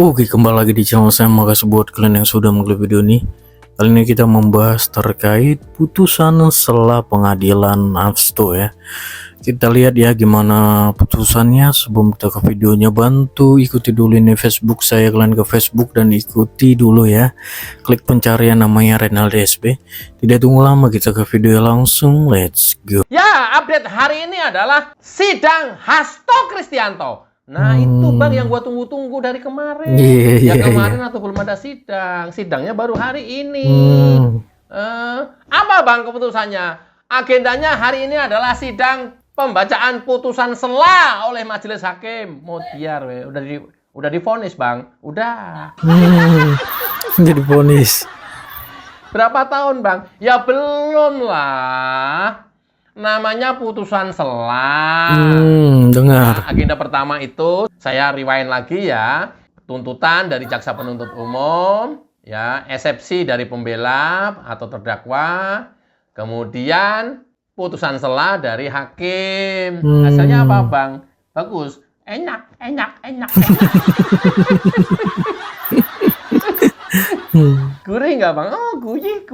Oke, kembali lagi di channel saya. Makasih buat kalian yang sudah mengklik video ini. Kali ini kita membahas terkait putusan selah pengadilan Hasto ya. Kita lihat ya gimana putusannya. Sebelum kita ke videonya, bantu ikuti dulu ini Facebook saya, kalian ke Facebook dan ikuti dulu ya. Klik pencarian namanya Renaldi SB. Tidak tunggu lama, kita ke video langsung. Let's go. Ya, update hari ini adalah sidang Hasto Kristianto. Nah, itu Bang yang gua tunggu-tunggu dari kemarin. Kemarin atau belum ada sidang. Sidangnya baru hari ini. Apa Bang keputusannya? Agendanya hari ini adalah sidang pembacaan putusan selah oleh majelis hakim. Modiar, udah divonis Bang. Udah. Jadi vonis. Berapa tahun Bang? Ya belum lah. Namanya putusan selah. Dengar. Nah, agenda pertama itu saya rewind lagi ya. Tuntutan dari jaksa penuntut umum, ya, eksepsi dari pembela atau terdakwa, kemudian putusan selah dari hakim. Hasilnya apa, Bang? Bagus. Enak. Gurih nggak, Bang? Oh, guyih.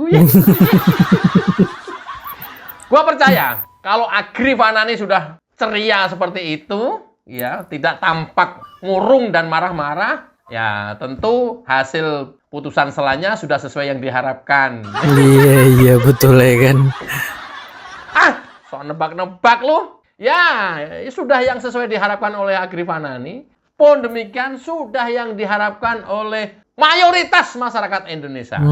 Gua percaya kalau Agri Fanani sudah ceria seperti itu, ya, tidak tampak murung dan marah-marah, ya tentu hasil putusan selahnya sudah sesuai yang diharapkan. Iya betul ya kan. Sok nebak-nebak lu. Ya, sudah yang sesuai diharapkan oleh Agri Fanani. Pun demikian sudah yang diharapkan oleh mayoritas masyarakat Indonesia.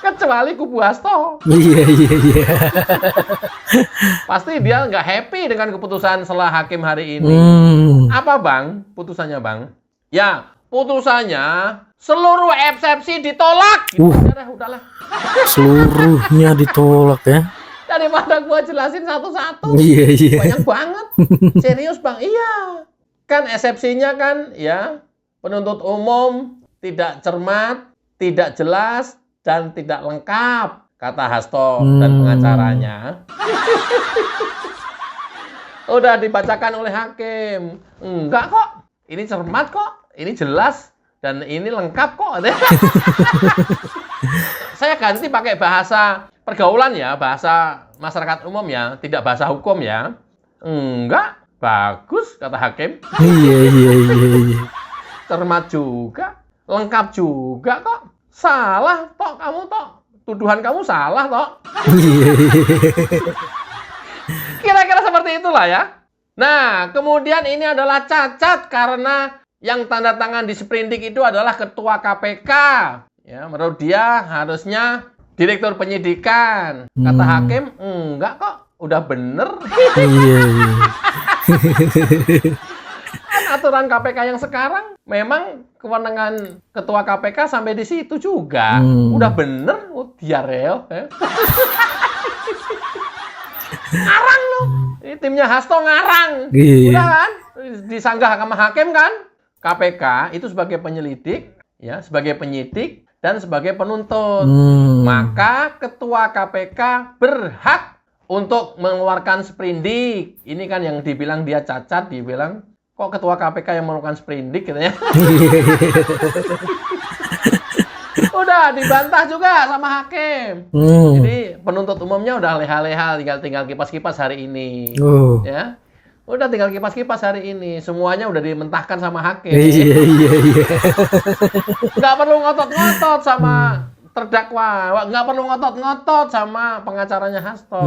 Kecuali kubu Hasto. Iya. Pasti dia nggak happy dengan keputusan selah hakim hari ini. Apa Bang putusannya Bang? Ya, putusannya seluruh eksepsi ditolak. Udahlah. Seluruhnya ditolak ya. Daripada gua jelasin satu-satu. Iya. Banyak banget. Serius Bang? Iya. Kan eksepsinya kan ya, penuntut umum tidak cermat, tidak jelas, dan tidak lengkap, kata Hasto dan pengacaranya. Udah dibacakan oleh hakim. Enggak kok, ini cermat kok, ini jelas, dan ini lengkap kok. Saya ganti pakai bahasa pergaulan ya, bahasa masyarakat umum ya, tidak bahasa hukum ya. Enggak, bagus, kata hakim. Iya. Cermat juga, lengkap juga kok. Salah, tok kamu tok. Tuduhan kamu salah, tok. Kira-kira seperti itulah ya. Nah, kemudian ini adalah cacat karena yang tanda tangan di sprindik itu adalah ketua KPK. Ya, menurut dia harusnya direktur penyidikan. Kata hakim, enggak kok, udah bener. Iya. Aturan KPK yang sekarang memang kewenangan ketua KPK sampai di situ juga. Udah bener, diareo. Ngarang loh. Ini timnya Hasto ngarang. Udah kan? Disanggah sama hakim kan? KPK itu sebagai penyelidik, ya, sebagai penyidik dan sebagai penuntut. Maka ketua KPK berhak untuk mengeluarkan sprindik. Ini kan yang dibilang dia cacat, dibilang kok ketua KPK yang melakukan sprindik katanya. Udah dibantah juga sama hakim. Jadi penuntut umumnya udah leha-leha, tinggal kipas-kipas hari ini. Ya. Udah tinggal kipas-kipas hari ini. Semuanya udah dimentahkan sama hakim. Iya. Nggak perlu ngotot-ngotot sama terdakwa. Nggak perlu ngotot-ngotot sama pengacaranya Hasto.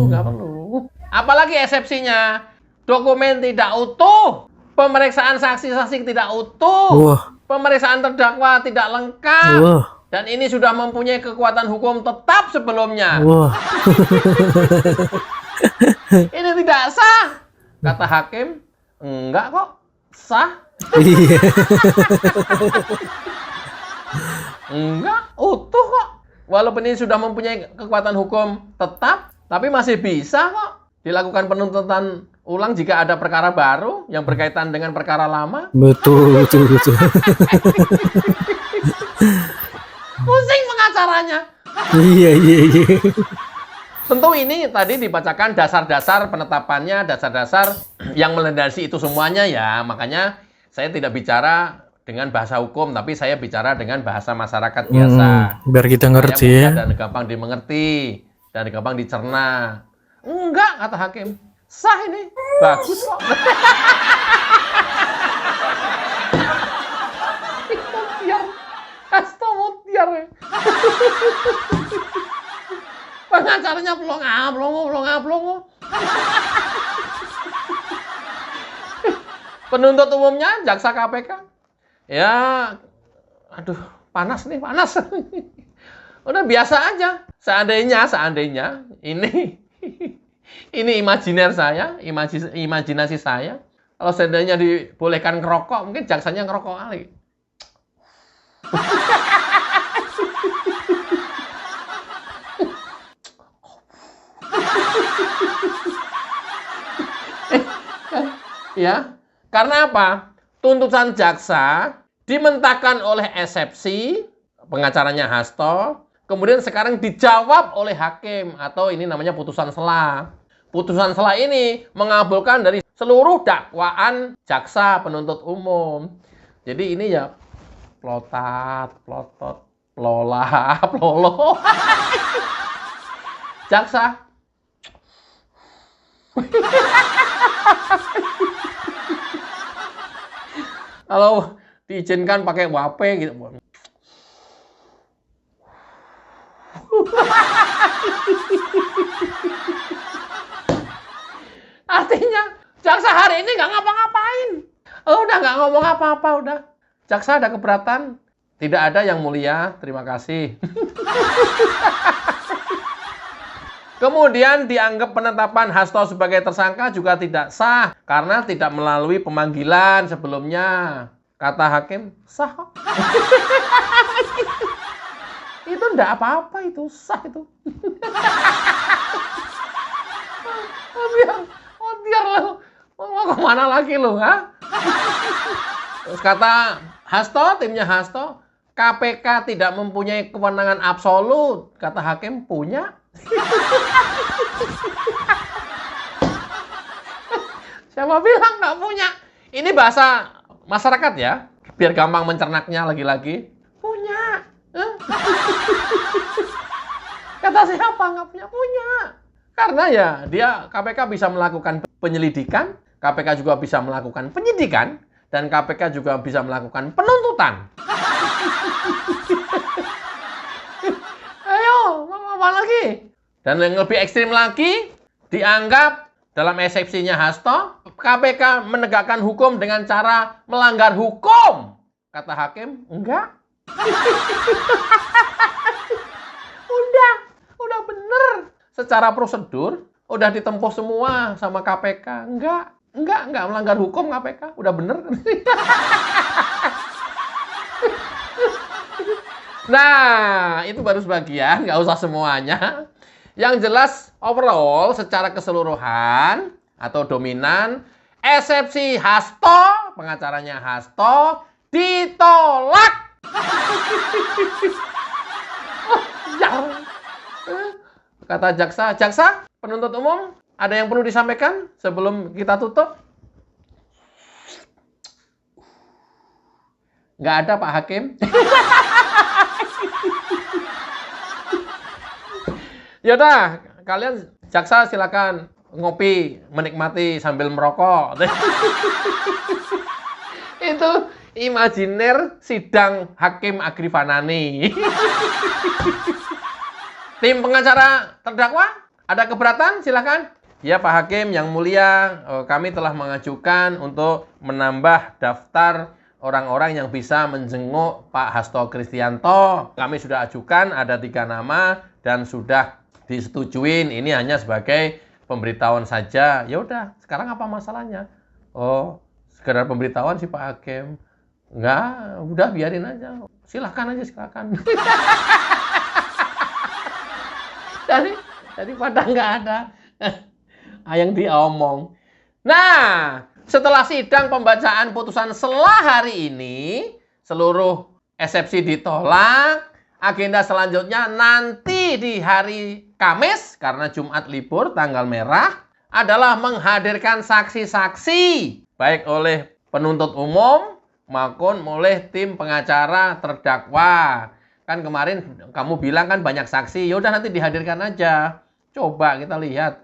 Nggak perlu. Apalagi eksepsinya. Dokumen tidak utuh, pemeriksaan saksi-saksi tidak utuh, pemeriksaan terdakwa tidak lengkap, dan ini sudah mempunyai kekuatan hukum tetap sebelumnya. Ini tidak sah, kata hakim. Enggak kok, sah. Enggak, utuh kok. Walaupun ini sudah mempunyai kekuatan hukum tetap, tapi masih bisa kok dilakukan penuntutan ulang jika ada perkara baru yang berkaitan dengan perkara lama. Betul. Pusing pengacaranya. Iya. Tentu ini tadi dibacakan dasar-dasar penetapannya, dasar-dasar yang melandasi itu semuanya ya. Makanya saya tidak bicara dengan bahasa hukum, tapi saya bicara dengan bahasa masyarakat biasa. Biar kita ngerti ya. Dan gampang dimengerti, dan gampang dicerna. Enggak, kata hakim. Sah ini, bagus kok. Hasto mutiar. Pengacaranya pelongo. Penuntut umumnya, jaksa KPK. Ya, aduh, panas. Udah biasa aja. Seandainya ini imajiner saya, imajinasi saya. Kalau seandainya dibolehkan ngerokok, mungkin jaksanya ngerokok kali. Ya, karena apa? Tuntutan jaksa dimentahkan oleh eksepsi, pengacaranya Hasto, kemudian sekarang dijawab oleh hakim, atau ini namanya putusan sela. Putusan sela ini mengabulkan dari seluruh dakwaan jaksa penuntut umum. Jadi ini ya plotot, plolo. Jaksa. Kalau diizinkan pakai wape gitu. Artinya jaksa hari ini nggak ngapa-ngapain. Udah nggak ngomong apa-apa udah. Jaksa ada keberatan? Tidak ada yang mulia, terima kasih. Kemudian dianggap penetapan Hasto sebagai tersangka juga tidak sah karena tidak melalui pemanggilan sebelumnya. Kata hakim, sah kok. Itu enggak apa-apa, itu sah itu. Biar lo mau kemana lagi lo, ha? Terus kata Hasto, timnya Hasto, KPK tidak mempunyai kewenangan absolut. Kata hakim, punya. Siapa bilang nggak punya? Ini bahasa masyarakat ya, biar gampang mencernaknya lagi-lagi. Punya. Kata siapa nggak punya? Punya. Karena ya dia KPK bisa melakukan penyelidikan, KPK juga bisa melakukan penyidikan, dan KPK juga bisa melakukan penuntutan. Ayo, mau apa lagi? Dan yang lebih ekstrim lagi, dianggap dalam eksepsinya Hasto, KPK menegakkan hukum dengan cara melanggar hukum. Kata hakim, enggak. Udah bener. Secara prosedur, udah ditempuh semua sama KPK. Enggak melanggar hukum KPK. Udah bener. Nah, itu baru sebagian, nggak usah semuanya. Yang jelas, overall, secara keseluruhan atau dominan, eksepsi Hasto, pengacaranya Hasto, ditolak. Kata jaksa, penuntut umum, ada yang perlu disampaikan sebelum kita tutup? Nggak ada, Pak Hakim. Yaudah, kalian jaksa silakan ngopi, menikmati sambil merokok. Itu imajiner sidang Hakim Agrifanani. Tim pengacara terdakwa, ada keberatan? Silakan. Ya Pak Hakim yang mulia, kami telah mengajukan untuk menambah daftar orang-orang yang bisa menjenguk Pak Hasto Kristianto. Kami sudah ajukan ada 3 nama dan sudah disetujuin. Ini hanya sebagai pemberitahuan saja. Ya udah, sekarang apa masalahnya? Oh, sekedar pemberitahuan sih Pak Hakim. Enggak, udah biarin aja. Silahkan aja, silahkan. Daripada nggak ada yang diomong. Nah, setelah sidang pembacaan putusan sela hari ini, seluruh eksepsi ditolak. Agenda selanjutnya nanti di hari Kamis, karena Jumat libur, tanggal merah, adalah menghadirkan saksi-saksi, baik oleh penuntut umum maupun oleh tim pengacara terdakwa. Kan kemarin kamu bilang kan banyak saksi, yaudah nanti dihadirkan aja. Coba kita lihat.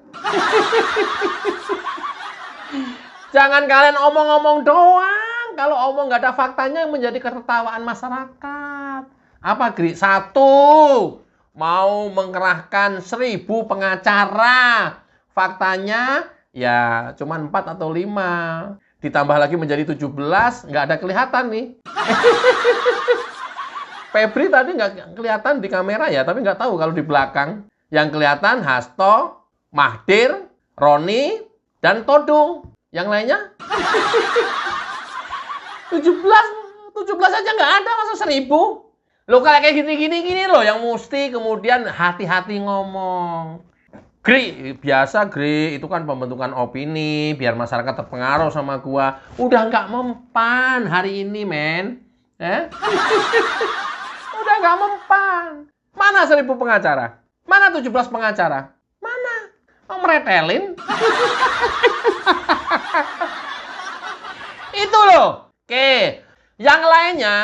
Jangan kalian omong-omong doang. Kalau omong nggak ada faktanya menjadi ketertawaan masyarakat. Apa, Gri? 1, mau mengerahkan 1000 pengacara. Faktanya ya cuma 4 atau 5. Ditambah lagi menjadi 17, nggak ada kelihatan nih. Febri tadi nggak kelihatan di kamera ya, tapi nggak tahu kalau di belakang. Yang kelihatan Hasto, Mahdir, Roni, dan Todung. Yang lainnya? 17 aja nggak ada, masa 1000? Loh kayak gini loh yang mesti kemudian hati-hati ngomong. Gri, biasa Gri, itu kan pembentukan opini, biar masyarakat terpengaruh sama gua. Udah nggak mempan hari ini, men. Udah nggak mempan. Mana 1000 pengacara? Mana 17 pengacara? Mana? Mau meretelin? Itu loh. Oke. Yang lainnya,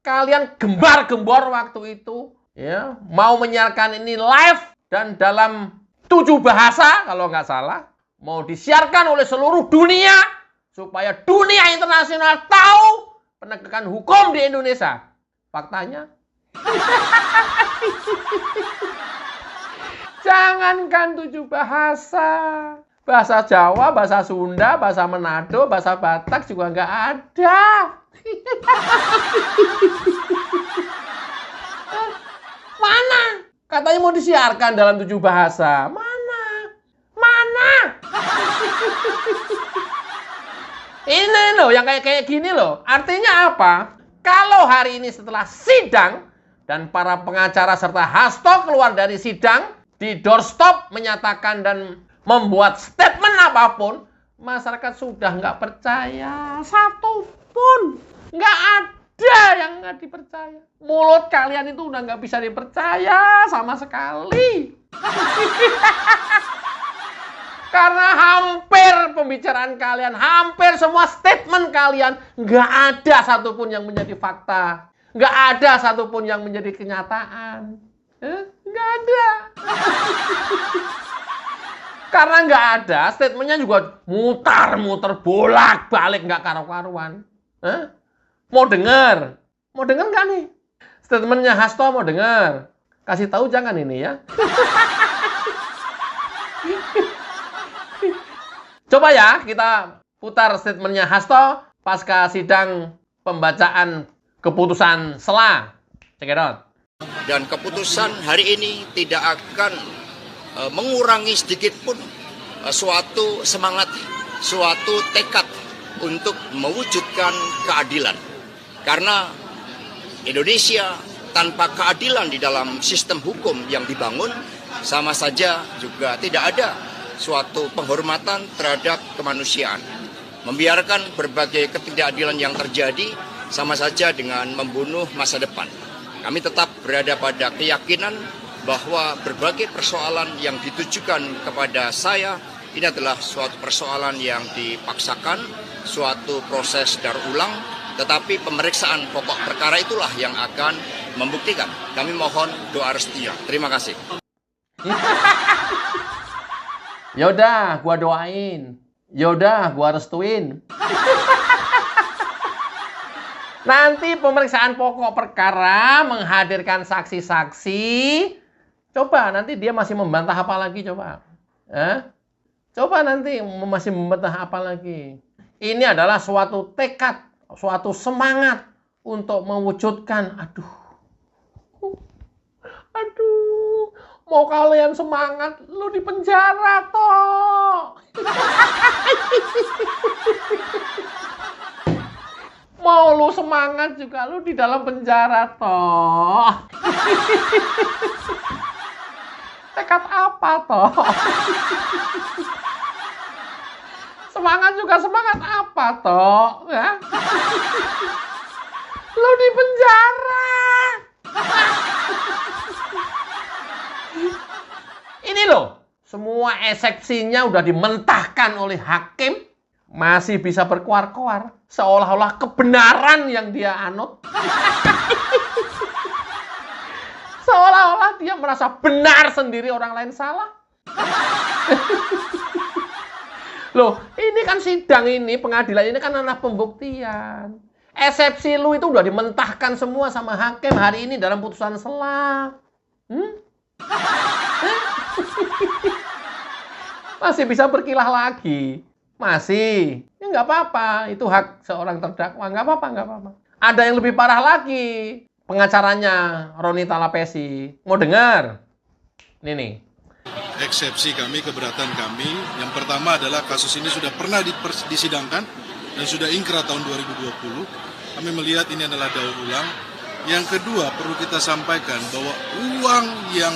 kalian gembar-gembor waktu itu. Ya, mau menyiarkan ini live dan dalam 7 bahasa, kalau nggak salah. Mau disiarkan oleh seluruh dunia. Supaya dunia internasional tahu penegakan hukum di Indonesia. Faktanya. Jangankan 7 bahasa. Bahasa Jawa, bahasa Sunda, bahasa Manado, bahasa Batak juga nggak ada. Mana? Katanya mau disiarkan dalam 7 bahasa. Mana? Ini loh, yang kayak gini loh. Artinya apa? Kalau hari ini setelah sidang, dan para pengacara serta Hasto keluar dari sidang, di doorstop menyatakan dan membuat statement apapun, masyarakat sudah nggak percaya. Satupun. Nggak ada yang nggak dipercaya. Mulut kalian itu udah nggak bisa dipercaya sama sekali. Karena hampir pembicaraan kalian, hampir semua statement kalian, nggak ada satupun yang menjadi fakta. Nggak ada satupun yang menjadi kenyataan. Nggak ada. Karena nggak ada, statementnya juga mutar-mutar, bolak-balik, nggak karu-karuan. Mau dengar? Mau dengar nggak nih? Statementnya Hasto mau dengar? Kasih tahu jangan ini ya. Coba ya, kita putar statementnya Hasto pasca sidang pembacaan keputusan sela. Check it out. Dan keputusan hari ini tidak akan mengurangi sedikit pun suatu semangat, suatu tekad untuk mewujudkan keadilan. Karena Indonesia tanpa keadilan di dalam sistem hukum yang dibangun, sama saja juga tidak ada suatu penghormatan terhadap kemanusiaan. Membiarkan berbagai ketidakadilan yang terjadi sama saja dengan membunuh masa depan. Kami tetap berada pada keyakinan bahwa berbagai persoalan yang ditujukan kepada saya ini adalah suatu persoalan yang dipaksakan, suatu proses daur ulang, tetapi pemeriksaan pokok perkara itulah yang akan membuktikan. Kami mohon doa restunya. Terima kasih. Yaudah, gua doain. Yaudah, gua restuin. Nanti pemeriksaan pokok perkara menghadirkan saksi-saksi. Coba nanti dia masih membantah apa lagi coba. Coba nanti masih membantah apa lagi. Ini adalah suatu tekad, suatu semangat untuk mewujudkan. Aduh, mau kalian semangat, lu di penjara toh. Mau lu semangat juga lu di dalam penjara toh. Tekad apa toh? Semangat juga semangat apa toh? Ya? Lu di penjara. Ini loh, semua eksepsinya udah dimentahkan oleh hakim, masih bisa berkoar-koar, seolah-olah kebenaran yang dia anut. Seolah-olah dia merasa benar sendiri, orang lain salah. Loh, ini kan sidang ini, pengadilan ini kan ranah pembuktian. Eksepsi lu itu udah dimentahkan semua sama hakim hari ini dalam putusan sela. Masih bisa berkilah lagi. Masih. Ya nggak apa-apa, itu hak seorang terdakwa. Nggak apa-apa. Ada yang lebih parah lagi. Pengacaranya Roni Talapesi. Mau dengar? Ini nih. Eksepsi kami, keberatan kami. Yang pertama adalah kasus ini sudah pernah disidangkan dan sudah ingkrah tahun 2020. Kami melihat ini adalah daur ulang. Yang kedua, perlu kita sampaikan bahwa uang yang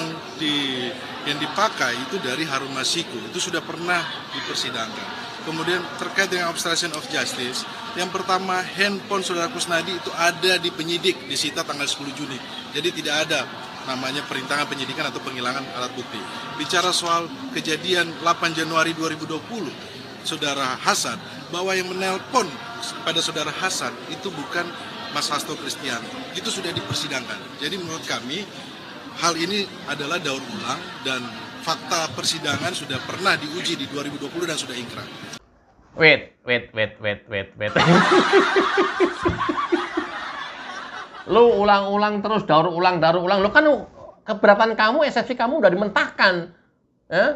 dipakai itu dari Harun Masiku. Itu sudah pernah dipersidangkan. Kemudian terkait dengan obstruction of justice, yang pertama handphone saudara Kusnadi itu ada di penyidik, disita tanggal 10 Juni. Jadi tidak ada namanya perintangan penyidikan atau penghilangan alat bukti. Bicara soal kejadian 8 Januari 2020, saudara Hasan, bahwa yang menelpon pada saudara Hasan itu bukan Mas Hasto Kristianto. Itu sudah dipersidangkan. Jadi menurut kami hal ini adalah daur ulang dan fakta persidangan sudah pernah diuji di 2020 dan sudah ingkrah. Wait. Lu ulang-ulang terus, daur ulang. Lu kan keberatan kamu, eksepsi kamu udah dimentahkan.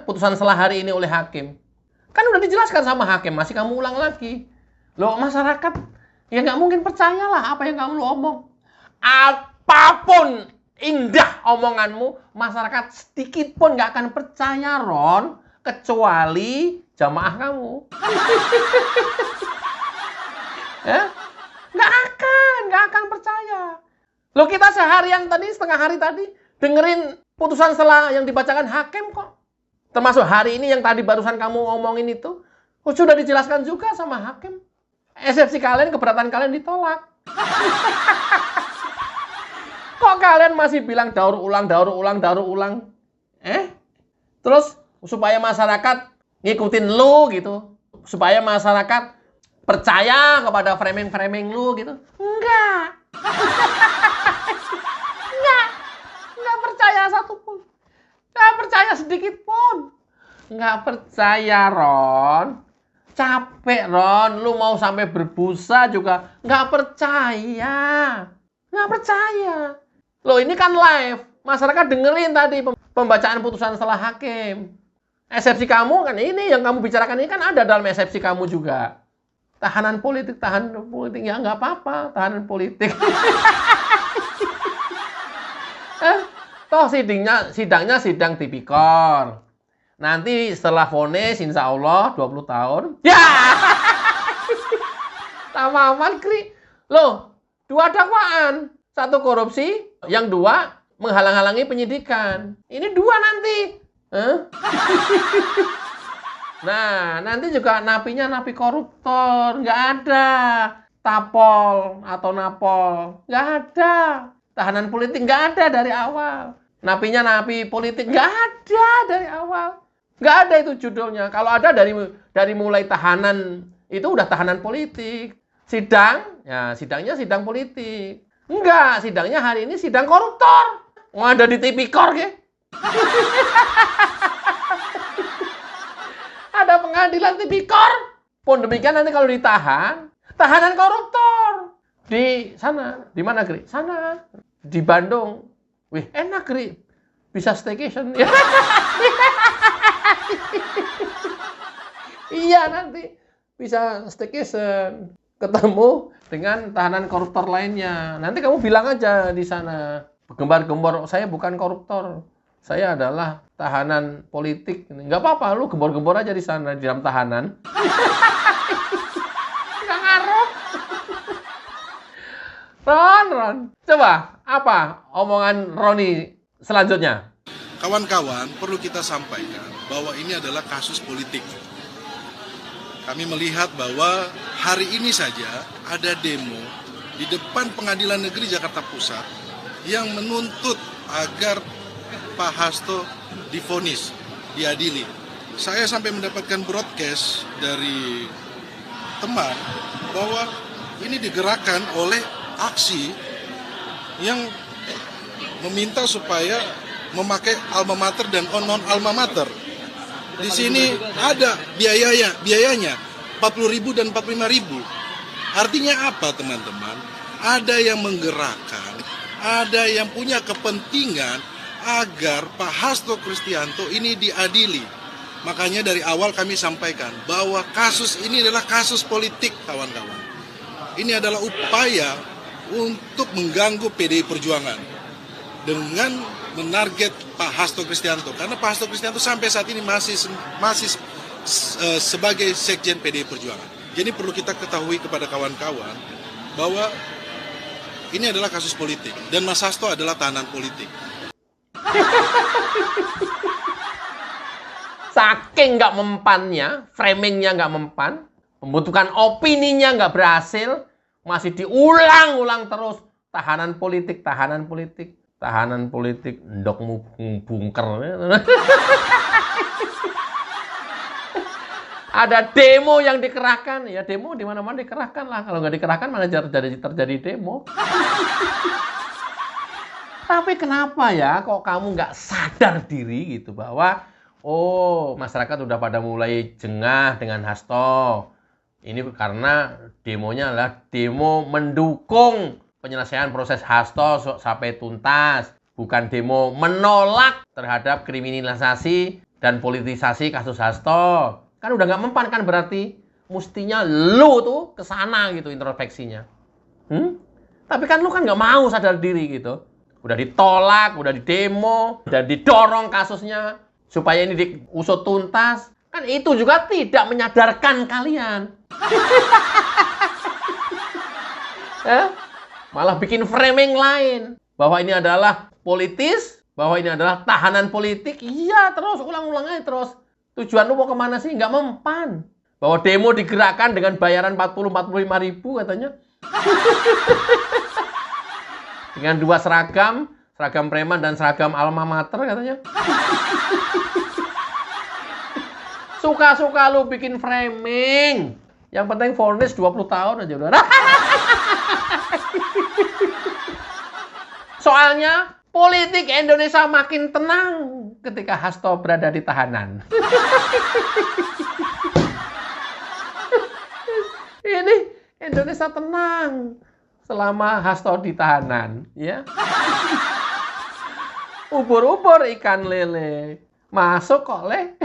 Putusan sela hari ini oleh hakim. Kan udah dijelaskan sama hakim, masih kamu ulang lagi. Lo masyarakat, ya nggak mungkin percayalah apa yang kamu omong. Apapun indah omonganmu, masyarakat sedikit pun nggak akan percaya, Ron. Kecuali jamaah kamu. Ya? Nggak akan percaya. Loh, kita seharian tadi, setengah hari tadi, dengerin putusan sela yang dibacakan hakim kok. Termasuk hari ini yang tadi barusan kamu ngomongin itu, sudah dijelaskan juga sama hakim. Eksepsi kalian, keberatan kalian ditolak. Kok kalian masih bilang daur ulang? Terus supaya masyarakat ngikutin lu gitu. Supaya masyarakat percaya kepada framing-framing lu gitu. Enggak percaya satupun. Enggak percaya sedikit pun. Enggak percaya, Ron. Capek, Ron. Lu mau sampai berbusa juga enggak percaya. Loh, ini kan live. Masyarakat dengerin tadi pembacaan putusan sela hakim. Eksepsi kamu kan ini, yang kamu bicarakan ini kan ada dalam eksepsi kamu juga. Tahanan politik ya nggak apa-apa, tahanan politik. Toh sidangnya sidang tipikor. Nanti setelah vonis insya Allah 20 tahun. Ya. Tamaman kri. Loh, 2 dakwaan. 1 korupsi, yang 2 menghalang-halangi penyidikan. Ini 2 nanti. Nah, nanti juga napinya napi koruptor. Nggak ada tapol atau napol. Nggak ada. Tahanan politik nggak ada dari awal. Napinya napi politik nggak ada dari awal. Nggak ada itu judulnya. Kalau ada dari mulai tahanan, itu udah tahanan politik. Sidangnya sidang politik. Enggak, sidangnya hari ini sidang koruptor. Ada di tipikor, ya. Ada pengadilan tipikor. Pun demikian nanti kalau ditahan, tahanan koruptor. Di sana. Di mana, Gri? Sana. Di Bandung. Wih, enak, Gri. Bisa staycation. Iya, nanti bisa staycation. Ketemu dengan tahanan koruptor lainnya. Nanti kamu bilang aja di sana. Gembar-gembor, saya bukan koruptor. Saya adalah tahanan politik. Nggak apa-apa, lu gembor-gembor aja di sana, di dalam tahanan. Nggak ngaruh. Ron. Coba, apa omongan Roni selanjutnya? Kawan-kawan, perlu kita sampaikan bahwa ini adalah kasus politik. Kami melihat bahwa hari ini saja ada demo di depan Pengadilan Negeri Jakarta Pusat yang menuntut agar Pak Hasto divonis diadili. Saya sampai mendapatkan broadcast dari teman bahwa ini digerakkan oleh aksi yang meminta supaya memakai alma mater dan non alma mater. Di sini ada biayanya 40.000 dan 45.000. Artinya apa, teman-teman? Ada yang menggerakkan, ada yang punya kepentingan agar Pak Hasto Kristianto ini diadili. Makanya dari awal kami sampaikan bahwa kasus ini adalah kasus politik, kawan-kawan. Ini adalah upaya untuk mengganggu PDI Perjuangan dengan menarget Pak Hasto Kristianto. Karena Pak Hasto Kristianto sampai saat ini masih sebagai sekjen PDI Perjuangan. Jadi perlu kita ketahui kepada kawan-kawan bahwa ini adalah kasus politik dan Mas Hasto adalah tahanan politik. Saking nggak mempannya, framingnya nggak mempan, membutuhkan opininya nggak berhasil, masih diulang-ulang terus. Tahanan politik, ndokmu bungker. Ada demo yang dikerahkan, ya demo di mana-mana dikerahkan lah. Kalau nggak dikerahkan mana terjadi demo. Tapi kenapa ya kok kamu nggak sadar diri gitu bahwa masyarakat udah pada mulai jengah dengan Hasto. Ini karena demonya adalah demo mendukung penyelesaian proses Hasto sampai tuntas. Bukan demo menolak terhadap kriminalisasi dan politisasi kasus Hasto. Kan udah nggak mempan kan berarti. Mestinya lu tuh kesana gitu introspeksinya. Tapi kan lu kan nggak mau sadar diri gitu. Udah ditolak, udah didemo, dan didorong kasusnya supaya ini diusut tuntas. Kan itu juga tidak menyadarkan kalian. Malah bikin framing lain. Bahwa ini adalah politis, bahwa ini adalah tahanan politik. Iya, terus ulang-ulang aja terus. Tujuan lu mau kemana sih? Nggak mempan. Bahwa demo digerakkan dengan bayaran 40-45 ribu katanya. Dengan 2 seragam preman dan seragam alma mater katanya. Suka-suka lu bikin framing. Yang penting vonis 20 tahun aja udah. Soalnya politik Indonesia makin tenang ketika Hasto berada di tahanan. Ini Indonesia tenang selama Hasto di tahanan, ya. Ubur-ubur ikan lele masuk kok, Le.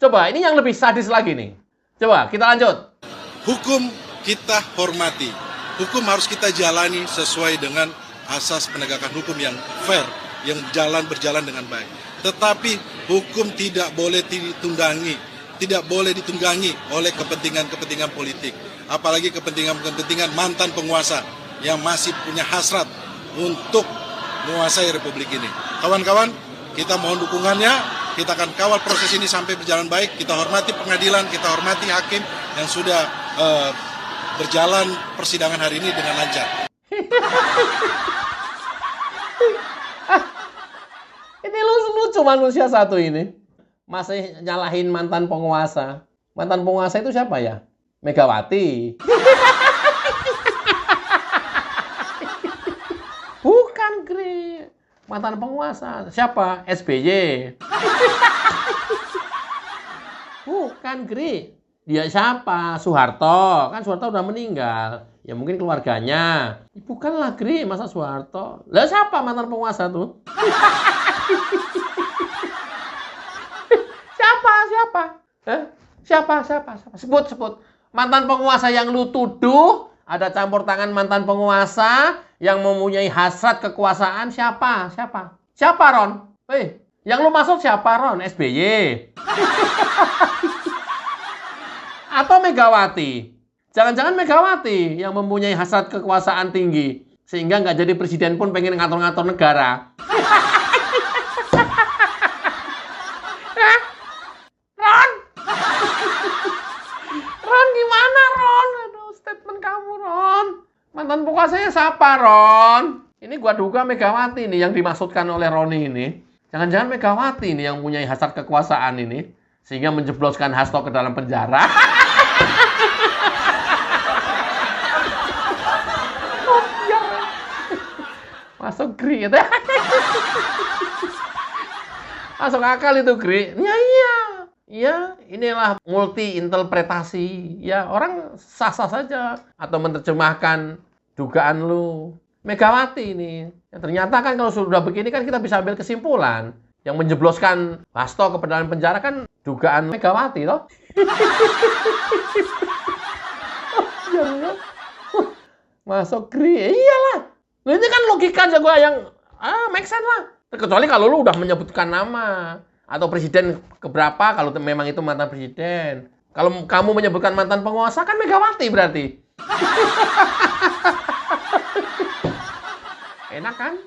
Coba ini yang lebih sadis lagi nih. Coba kita lanjut. Hukum kita hormati. Hukum harus kita jalani sesuai dengan asas penegakan hukum yang fair, yang berjalan dengan baik. Tetapi hukum tidak boleh ditunggangi oleh kepentingan-kepentingan politik. Apalagi kepentingan-kepentingan mantan penguasa yang masih punya hasrat untuk menguasai republik ini. Kawan-kawan, kita mohon dukungannya. Kita akan kawal proses ini sampai berjalan baik. Kita hormati pengadilan, kita hormati hakim yang sudah berjalan persidangan hari ini dengan lancar. Ini lucu manusia satu ini. Masih nyalahin mantan penguasa. Mantan penguasa itu siapa ya? Megawati. Bukan, Gri. Mantan penguasa. Siapa? SBY. Bukan, Gri. Dia siapa? Soeharto. Kan Soeharto udah meninggal. Ya mungkin keluarganya. Bukanlah, Gri. Masa Soeharto? Lah siapa mantan penguasa tuh? Siapa? Sebut. Mantan penguasa yang lu tuduh ada campur tangan mantan penguasa yang mempunyai hasrat kekuasaan. Siapa, Ron? Yang lu maksud siapa, Ron? SBY? Atau Megawati? Jangan-jangan Megawati yang mempunyai hasrat kekuasaan tinggi sehingga nggak jadi presiden pun pengen ngatur-ngatur negara. Ron, gimana, Ron? Aduh, statement kamu, Ron. Mantan penguasanya siapa, Ron? Ini gua duga Megawati nih yang dimaksudkan oleh Roni ini. Jangan-jangan Megawati nih yang punya hasrat kekuasaan ini. Sehingga menjebloskan Hasto ke dalam penjara. Masuk Gri gitu. Masuk akal itu Gri. Ya iya. Ya, inilah multi interpretasi. Ya, orang sah-sah saja atau menerjemahkan dugaan lu. Megawati ini. Ya, ternyata kan kalau sudah begini kan kita bisa ambil kesimpulan. Yang menjebloskan Hasto ke dalam penjara kan dugaan Megawati toh. Masuk Gri. Iyalah. Nah, ini kan logika aja gue yang make sense lah. Kecuali kalau lu udah menyebutkan nama atau presiden keberapa kalau memang itu mantan presiden. Kalau kamu menyebutkan mantan penguasa kan Megawati berarti. Enak kan?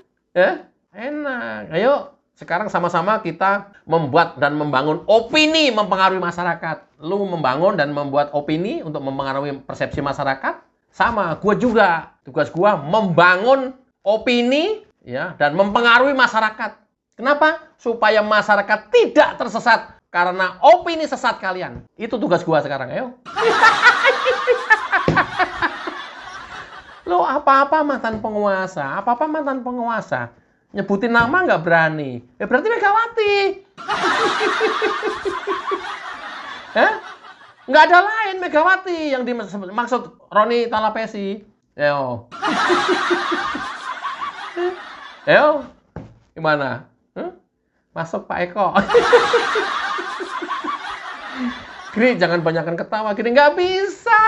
Enak. Ayo sekarang sama-sama kita membuat dan membangun opini mempengaruhi masyarakat. Lu membangun dan membuat opini untuk mempengaruhi persepsi masyarakat. Sama, gue juga. Tugas gue membangun opini ya dan mempengaruhi masyarakat. Kenapa? Supaya masyarakat tidak tersesat karena opini sesat kalian. Itu tugas gue sekarang, ayo. Lo apa-apa mantan penguasa, apa-apa mantan penguasa. Nyebutin nama nggak berani. Ya berarti Megawati. Nggak ada lain Megawati yang dimaksud Roni Talapesi. Ayo. Ayo. Gimana? Masuk Pak Eko. Gri, jangan banyakkan ketawa. Gri, nggak bisa.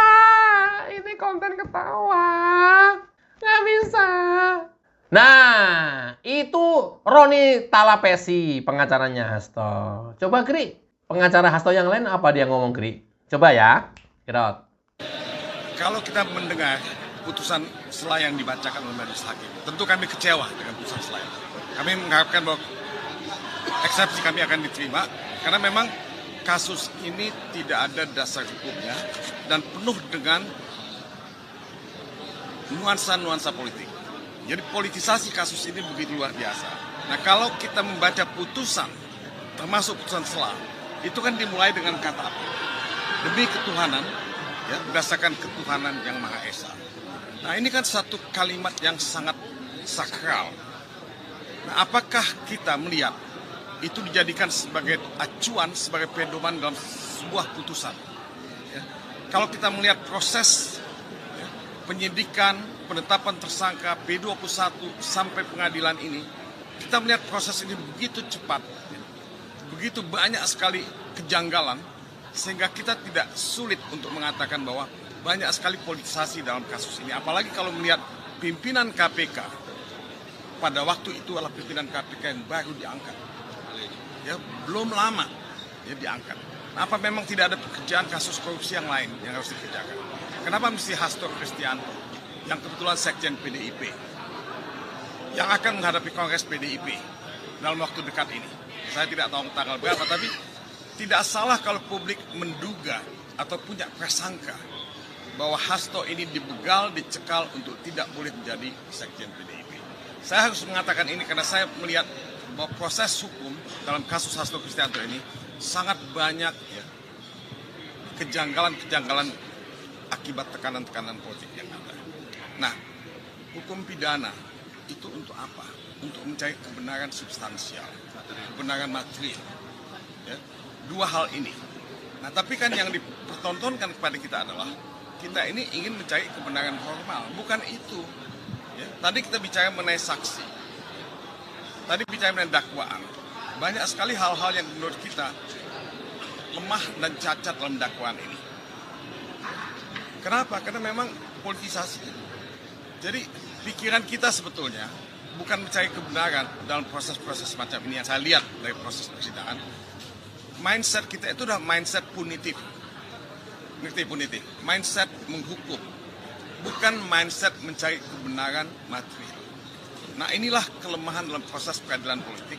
Ini konten ketawa. Nggak bisa. Nah, itu Roni Talapesi, pengacaranya Hasto. Coba Gri, pengacara Hasto yang lain apa dia ngomong Gri? Coba ya, Kirot. Kalau kita mendengar putusan sela yang dibacakan oleh majelis hakim, tentu kami kecewa dengan putusan sela. Kami mengharapkan bahwa eksepsi kami akan diterima, karena memang kasus ini tidak ada dasar hukumnya dan penuh dengan nuansa-nuansa politik. Jadi politisasi kasus ini begitu luar biasa. Nah, kalau kita membaca putusan, termasuk putusan sela, itu kan dimulai dengan kata apa? Demi ketuhanan, ya, berdasarkan ketuhanan yang Maha Esa. Nah, ini kan satu kalimat yang sangat sakral. Nah, apakah kita melihat itu dijadikan sebagai acuan, sebagai pedoman dalam sebuah putusan? Ya. Kalau kita melihat proses ya, penyidikan, penetapan tersangka P21 sampai pengadilan ini, kita melihat proses ini begitu cepat, ya, begitu banyak sekali kejanggalan, sehingga kita tidak sulit untuk mengatakan bahwa banyak sekali politisasi dalam kasus ini. Apalagi kalau melihat pimpinan KPK pada waktu itu adalah pimpinan KPK yang baru diangkat. Ya, belum lama ya diangkat. Nah, apa memang tidak ada pekerjaan kasus korupsi yang lain yang harus dikerjakan? Kenapa mesti Hasto Kristianto yang kebetulan sekjen PDIP yang akan menghadapi Kongres PDIP dalam waktu dekat ini? Saya tidak tahu tanggal berapa, tapi tidak salah kalau publik menduga atau punya prasangka bahwa Hasto ini dibegal, dicekal untuk tidak boleh menjadi sekjen PDIP. Saya harus mengatakan ini karena saya melihat bahwa proses hukum dalam kasus Hasto Kristianto ini sangat banyak ya, kejanggalan-kejanggalan akibat tekanan-tekanan politik yang ada. Nah, hukum pidana itu untuk apa? Untuk mencari kebenaran substansial, kebenaran material. Ya. Dua hal ini. Nah, tapi kan yang dipertontonkan kepada kita adalah kita ini ingin mencari kebenaran formal, bukan itu. Ya. Tadi kita bicara mengenai saksi, tadi bicara mengenai dakwaan. Banyak sekali hal-hal yang menurut kita lemah dan cacat dalam dakwaan ini. Kenapa? Karena memang politisasi. Jadi pikiran kita sebetulnya bukan mencari kebenaran dalam proses-proses semacam ini yang saya lihat dari proses persidangan. Mindset kita itu udah mindset punitif. Ngerti punitif? Mindset menghukum. Bukan mindset mencari kebenaran material. Nah, inilah kelemahan dalam proses peradilan politik.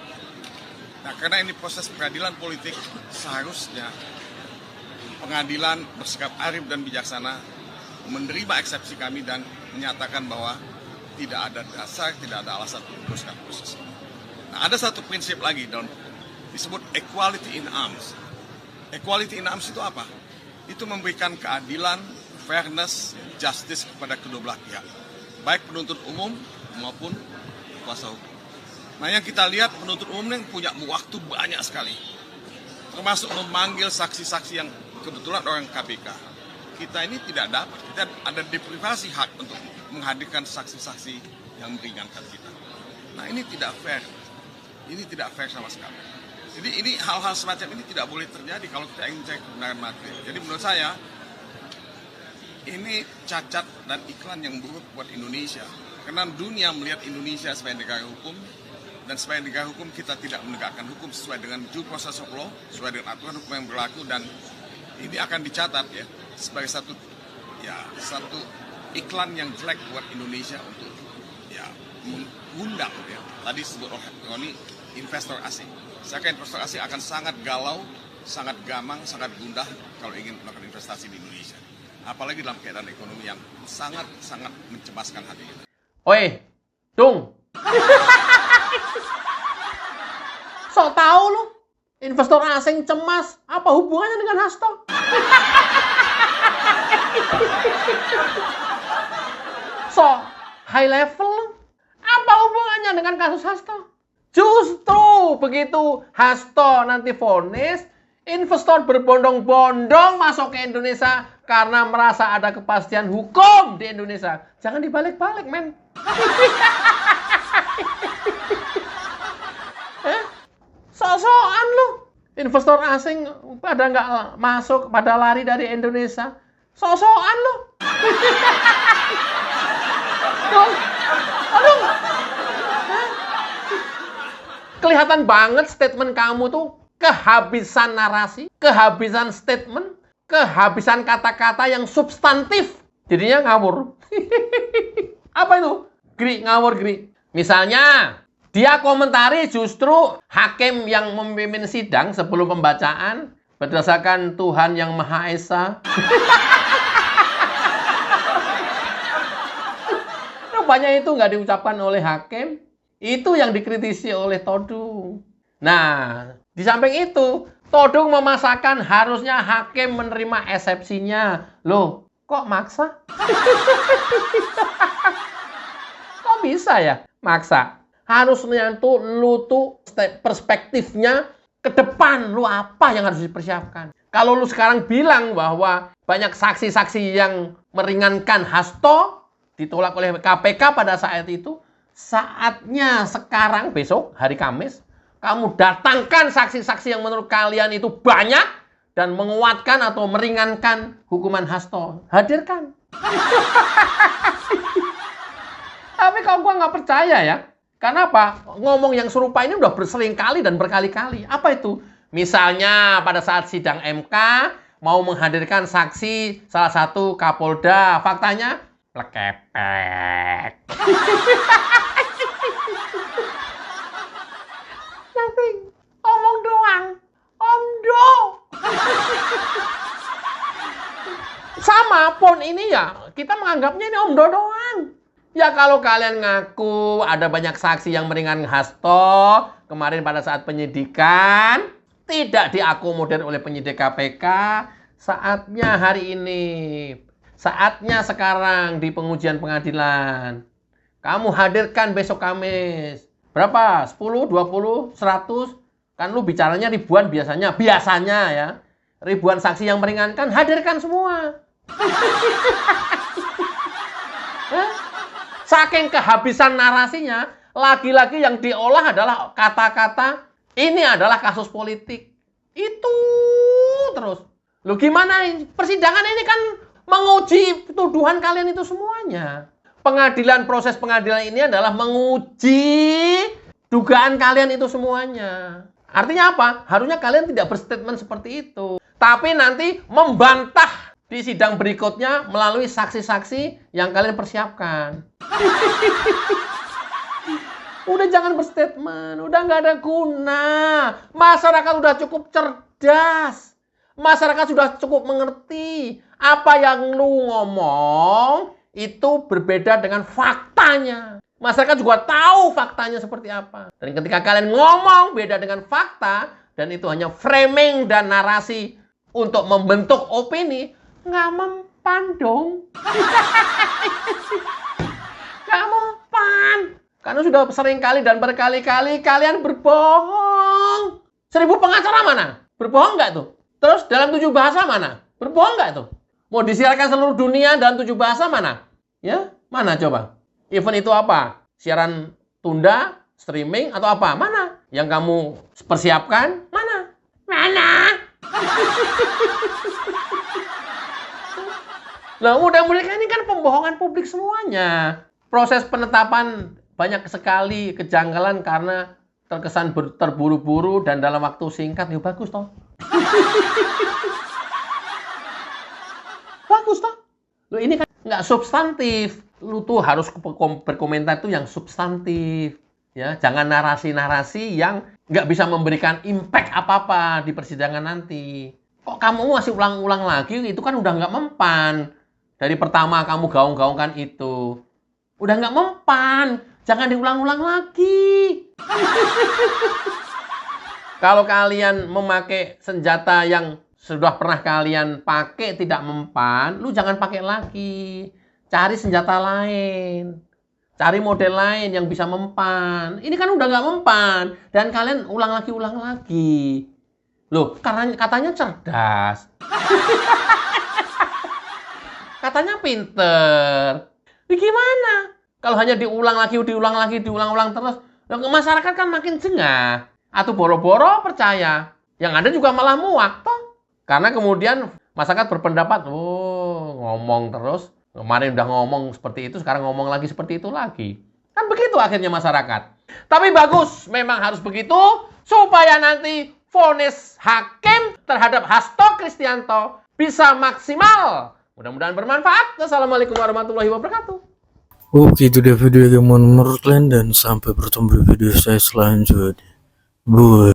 Nah, karena ini proses peradilan politik, seharusnya pengadilan bersikap arif dan bijaksana menerima eksepsi kami dan menyatakan bahwa tidak ada dasar, tidak ada alasan untuk meneruskan proses ini. Nah, ada satu prinsip lagi dalam disebut equality in arms. Equality in arms itu apa? Itu memberikan keadilan, fairness, justice kepada kedua belah pihak, baik penuntut umum maupun kuasa hukum. Nah, yang kita lihat penuntut umum yang punya waktu banyak sekali, termasuk memanggil saksi-saksi yang kebetulan orang KPK. Kita ini tidak dapat, kita ada deprivasi hak untuk menghadirkan saksi-saksi yang meringankan kita. Nah, ini tidak fair. Ini tidak fair sama sekali. Jadi ini hal-hal semacam ini tidak boleh terjadi kalau kita ingin cari kebenaran material. Jadi menurut saya, ini cacat dan iklan yang buruk buat Indonesia. Karena dunia melihat Indonesia sebagai negara hukum, dan sebagai negara hukum kita tidak menegakkan hukum sesuai dengan due process of law, sesuai dengan aturan hukum yang berlaku, dan ini akan dicatat ya sebagai satu iklan yang jelek buat Indonesia untuk ya mengundang ya. Tadi disebut oleh Roni, investor asing. Saya kira investor asing akan sangat galau, sangat gamang, sangat gundah kalau ingin melakukan investasi di Indonesia. Apalagi dalam keadaan ekonomi yang sangat-sangat mencemaskan hati kita. Oi, Dung. Sok tahu lu, investor asing cemas, apa hubungannya dengan Hasto? Sok high level, apa hubungannya dengan kasus Hasto? Justru begitu Hasto nanti vonis, investor berbondong-bondong masuk ke Indonesia karena merasa ada kepastian hukum di Indonesia. Jangan dibalik-balik, men. Sok-sokan lu. Investor asing pada nggak masuk, pada lari dari Indonesia. Sok-sokan lu. Aduh. Kelihatan banget statement kamu tuh kehabisan narasi, kehabisan statement, kehabisan kata-kata yang substantif. Jadinya ngawur. Apa itu? Gri, ngawur, Gri. Misalnya, dia komentari justru hakim yang memimpin sidang sebelum pembacaan berdasarkan Tuhan yang Maha Esa. Rupanya itu nggak diucapkan oleh hakim. Itu yang dikritisi oleh Todung. Nah, di samping itu, Todung memaksakan harusnya hakim menerima eksepsinya. Loh, kok maksa? Kok bisa ya maksa? Harusnya tuh lu tuh perspektifnya ke depan. Lu apa yang harus dipersiapkan? Kalau lu sekarang bilang bahwa banyak saksi-saksi yang meringankan Hasto ditolak oleh KPK pada saat itu, saatnya sekarang besok hari Kamis kamu datangkan saksi-saksi yang menurut kalian itu banyak dan menguatkan atau meringankan hukuman Hasto. Hadirkan. Tapi kalau gua nggak percaya ya. Karena apa? Ngomong yang serupa ini udah bersering kali dan berkali-kali. Apa itu? Misalnya pada saat sidang MK mau menghadirkan saksi salah satu Kapolda. Faktanya plekepek. Nothing. Omong doang. Omdo. Sama pun ini ya, kita menganggapnya ini omdo doang. Ya kalau kalian ngaku ada banyak saksi yang meringankan Hasto kemarin pada saat penyidikan, tidak diakomodir oleh penyidik KPK, saatnya hari ini, saatnya sekarang di pengujian pengadilan. Kamu hadirkan besok Kamis. Berapa? 10, 20, 100? Kan lu bicaranya ribuan biasanya ya. Ribuan saksi yang meringankan, hadirkan semua. Saking kehabisan narasinya, lagi-lagi yang diolah adalah kata-kata, ini adalah kasus politik. Itu terus. Loh gimana? Persidangan ini kan menguji tuduhan kalian itu semuanya. Pengadilan, proses pengadilan ini adalah menguji dugaan kalian itu semuanya. Artinya apa? Harusnya kalian tidak berstatement seperti itu. Tapi nanti membantah di sidang berikutnya melalui saksi-saksi yang kalian persiapkan. Udah jangan berstatement, udah nggak ada guna. Masyarakat udah cukup cerdas. Masyarakat sudah cukup mengerti. Apa yang lu ngomong itu berbeda dengan faktanya. Masyarakat juga tahu faktanya seperti apa. Dan ketika kalian ngomong beda dengan fakta, dan itu hanya framing dan narasi untuk membentuk opini, nggak mempan dong. Nggak mempan. Karena sudah sering kali dan berkali-kali kalian berbohong. 1000 pengacara mana? Berbohong nggak tuh? Terus dalam 7 bahasa mana? Berbohong nggak tuh? Mau disiarkan seluruh dunia dalam 7 bahasa mana? Ya, mana coba? Event itu apa? Siaran tunda, streaming, atau apa? Mana? Yang kamu persiapkan? Mana? Mana? Nah, mudah-mudahan ini kan pembohongan publik semuanya. Proses penetapan banyak sekali kejanggalan karena terkesan terburu-buru dan dalam waktu singkat. Ya bagus toh. Bagus toh. Loh, ini kan nggak substantif. Lu tuh harus berkomentar itu yang substantif. Ya, jangan narasi-narasi yang nggak bisa memberikan impact apa-apa di persidangan nanti. Kok kamu masih ulang-ulang lagi? Itu kan udah nggak mempan. Dari pertama kamu gaung-gaungkan itu. Udah nggak mempan. Jangan diulang-ulang lagi. Kalau kalian memakai senjata yang sudah pernah kalian pakai tidak mempan, lu jangan pakai lagi. Cari senjata lain. Cari model lain yang bisa mempan. Ini kan udah nggak mempan. Dan kalian ulang lagi. Loh, karena katanya cerdas. Katanya pinter. Gimana? Kalau hanya diulang lagi terus, masyarakat kan makin jengah. Atau boro-boro percaya. Yang ada juga malah muak toh. Karena kemudian masyarakat berpendapat, oh ngomong terus. Kemarin udah ngomong seperti itu, sekarang ngomong lagi seperti itu lagi. Kan begitu akhirnya masyarakat. Tapi bagus, memang harus begitu. Supaya nanti vonis hakim terhadap Hasto Kristianto bisa maksimal. Mudah-mudahan bermanfaat. Wassalamualaikum warahmatullahi wabarakatuh. Oke, itu dia video yang menurut kalian dan sampai bertemu di video saya selanjutnya. Bye.